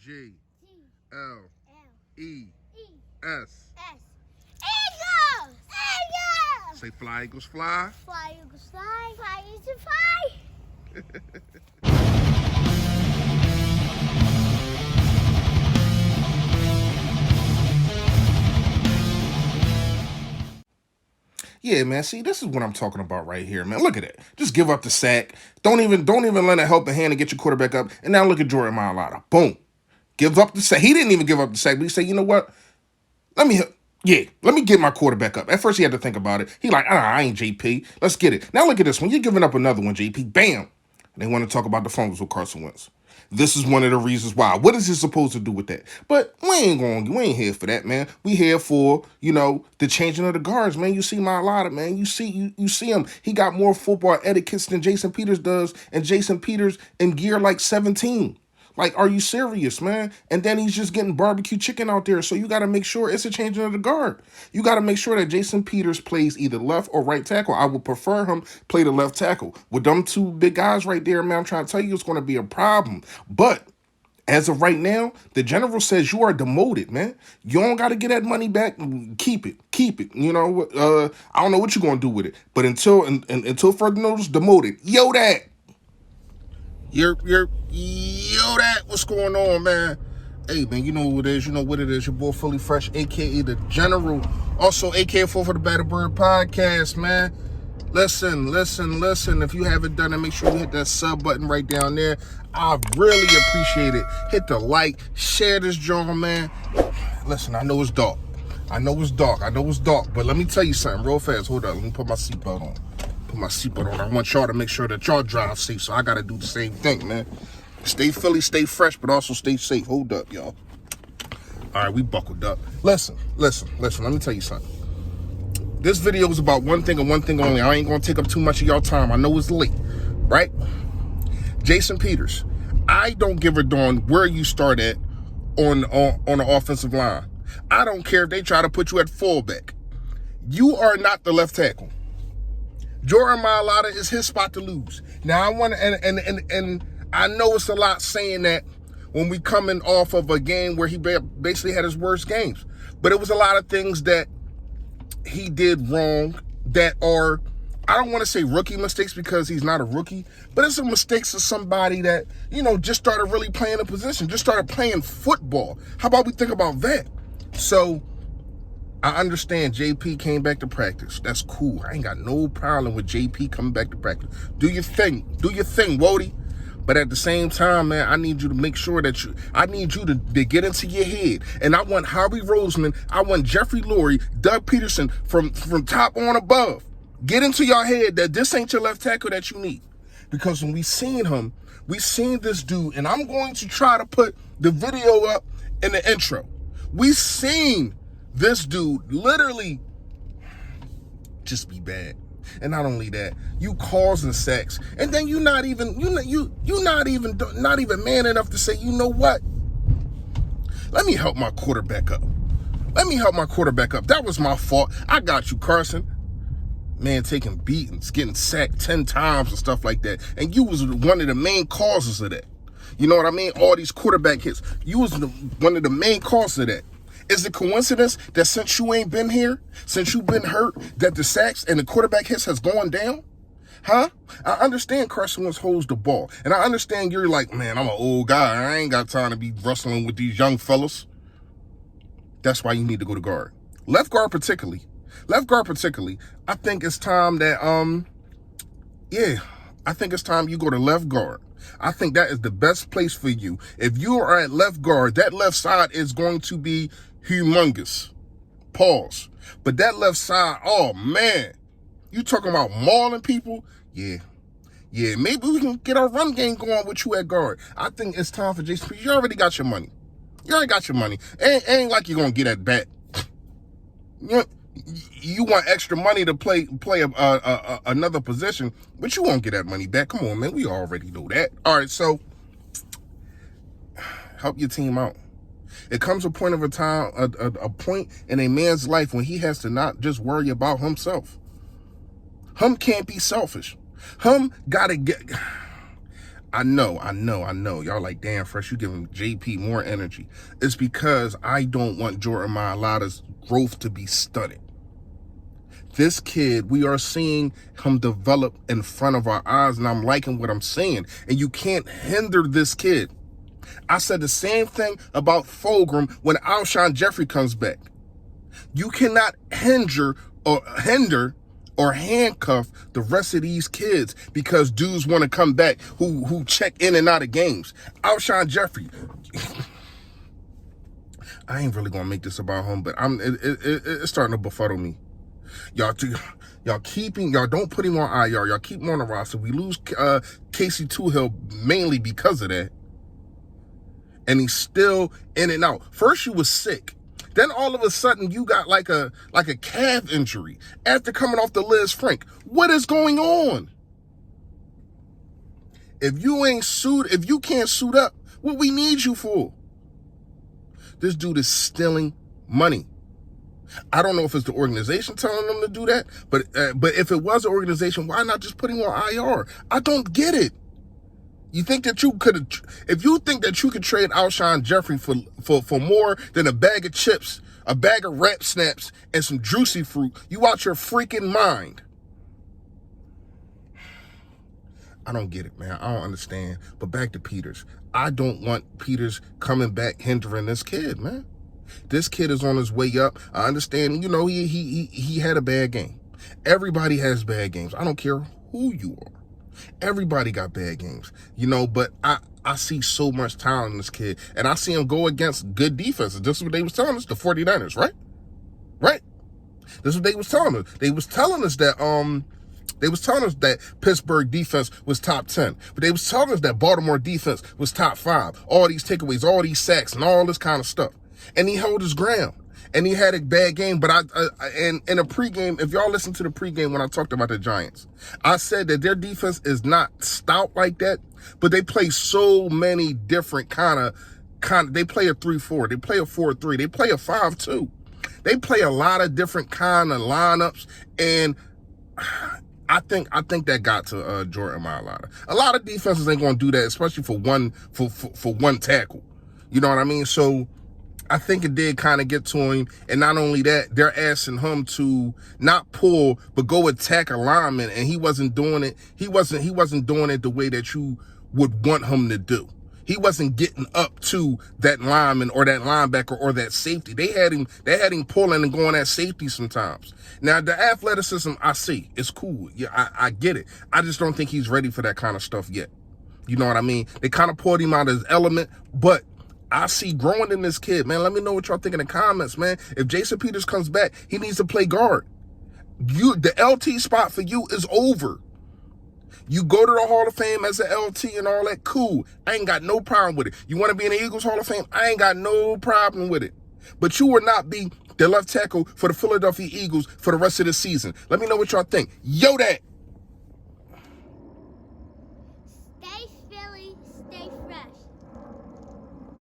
G G L L E E S. S. Eagles! Eagles! Say fly, Eagles, fly. Fly, Eagles, fly. Fly, Eagles, fly. Yeah, man. See, this is what I'm talking about right here, man. Look at it. Just give up the sack. Don't even lend a helping hand and get your quarterback up. And now look at Jordan Mailata. Boom. Give up the sack. He didn't even give up the sack, but he said, you know what? Let me let me get my quarterback up. At first he had to think about it. He like, I ain't JP. Let's get it. Now look at this one. You're giving up another one, JP. Bam. And they want to talk about the fumbles with Carson Wentz. This is one of the reasons why. What is he supposed to do with that? But we ain't here for that, man. We here for, the changing of the guards, man. You see Mailata, man. You see him. He got more football etiquettes than Jason Peters does, and Jason Peters in gear like 17. Like, are you serious, man? And then he's just getting barbecue chicken out there. So you got to make sure it's a changing of the guard. You got to make sure that Jason Peters plays either left or right tackle. I would prefer him play the left tackle. With them two big guys right there, man, I'm trying to tell you it's going to be a problem. But as of right now, the general says you are demoted, man. You don't got to get that money back. Keep it. I don't know what you're going to do with it. But until further notice, demoted. Yo, that. Yo, that, what's going on, man? Hey, man, you know what it is. You know what it is. Your boy Fully Fresh, a.k.a. The General. Also, a.k.a. Full for the Battle Bird Podcast, man. Listen. If you haven't done it, make sure you hit that sub button right down there. I really appreciate it. Hit the like, share this joint, man. Listen, I know it's dark. But let me tell you something real fast. Hold up. Let me put my seatbelt on. I want y'all to make sure that y'all drive safe, so I got to do the same thing, man. Stay Philly, stay fresh, but also stay safe. Hold up, y'all. All right, we buckled up. Listen. Let me tell you something. This video is about one thing and one thing only. I ain't going to take up too much of y'all time. I know it's late, right? Jason Peters, I don't give a darn where you start at on the offensive line. I don't care if they try to put you at fullback. You are not the left tackle. Jordan Mailata is his spot to lose. Now I want to, and I know it's a lot saying that when we coming off of a game where he basically had his worst games, but it was a lot of things that he did wrong that are, I don't want to say rookie mistakes because he's not a rookie, but it's some mistakes of somebody that, just started really playing a position, just started playing football. How about we think about that? So I understand JP came back to practice. That's cool. I ain't got no problem with JP coming back to practice. Do your thing, Wody. But at the same time, man, I need you to make sure that I need you to get into your head. And I want Howie Roseman, I want Jeffrey Lurie, Doug Peterson from top on above. Get into your head that this ain't your left tackle that you need. Because when we seen this dude, and I'm going to try to put the video up in the intro. We seen this dude literally just be bad. And not only that, you causing sacks, and then you're not even man enough to say, you know what? Let me help my quarterback up. That was my fault. I got you, Carson. Man, taking beatings, getting sacked 10 times and stuff like that. And you was one of the main causes of that. You know what I mean? All these quarterback hits. You was one of the main causes of that. Is it coincidence that since you ain't been here, since you've been hurt, that the sacks and the quarterback hits has gone down? Huh? I understand Carson Wentz holds the ball. And I understand you're like, man, I'm an old guy. I ain't got time to be wrestling with these young fellas. That's why you need to go to guard. Left guard particularly. I think it's time that, I think it's time you go to left guard. I think that is the best place for you. If you are at left guard, that left side is going to be humongous. Pause. But that left side, oh man, you talking about mauling people? Yeah, maybe we can get our run game going with you at guard. I think it's time for Jason. You already got your money. Ain't like you're going to get that back. You want extra money to play another position, but you won't get that money back. Come on, man. We already know that. All right, so help your team out. It comes a point in a man's life when he has to not just worry about himself. Can't be selfish. Gotta get. I know. Y'all like, damn, Fresh, you giving JP more energy. It's because I don't want Jordan Mailata's growth to be stunted. This kid, we are seeing him develop in front of our eyes, and I'm liking what I'm seeing. And you can't hinder this kid. I said the same thing about Fulgham when Alshon Jeffrey comes back. You cannot hinder or handcuff the rest of these kids because dudes want to come back who check in and out of games. Alshon Jeffrey, I ain't really gonna make this about him, but it's starting to befuddle me. Y'all don't put him on IR. Y'all keep him on the roster. We lose Casey Toohill mainly because of that, and he's still in and out. First you was sick. Then all of a sudden you got like a calf injury after coming off the Liz Frank. What is going on? If you can't suit up, what we need you for? This dude is stealing money. I don't know if it's the organization telling them to do that, but if it was an organization, why not just put him on IR? I don't get it. You think that if you think that you could trade Alshon Jeffrey for more than a bag of chips, a bag of rap snaps, and some juicy fruit, you out your freaking mind. I don't get it, man. I don't understand. But back to Peters. I don't want Peters coming back hindering this kid, man. This kid is on his way up. I understand, he had a bad game. Everybody has bad games. I don't care who you are. Everybody got bad games, but I see so much talent in this kid, and I see him go against good defenses. This is what they was telling us, the 49ers, right? Right? This is what they was telling us. They was telling us that Pittsburgh defense was top 10, but they was telling us that Baltimore defense was top 5. All these takeaways, all these sacks, and all this kind of stuff. And he held his ground. And he had a bad game, but in a pregame, if y'all listen to the pregame when I talked about the Giants, I said that their defense is not stout like that, but they play so many different they play a 3-4, they play a 4-3, they play a 5-2. They play a lot of different kind of lineups, and I think that got to Jordan Mailata. A lot of defenses ain't gonna do that, especially for one tackle. You know what I mean? So I think it did kind of get to him, and not only that, they're asking him to not pull, but go attack a lineman, and he wasn't doing it. He wasn't doing it the way that you would want him to do. He wasn't getting up to that lineman or that linebacker or that safety. They had him pulling and going at safety sometimes. Now the athleticism, I see, it's cool. Yeah, I get it. I just don't think he's ready for that kind of stuff yet. You know what I mean? They kind of pulled him out of his element, but I see growing in this kid, man. Let me know what y'all think in the comments, man. If Jason Peters comes back, he needs to play guard. The LT spot for you is over. You go to the Hall of Fame as an LT and all that, cool. I ain't got no problem with it. You want to be in the Eagles Hall of Fame? I ain't got no problem with it. But you will not be the left tackle for the Philadelphia Eagles for the rest of the season. Let me know what y'all think. Yo, that.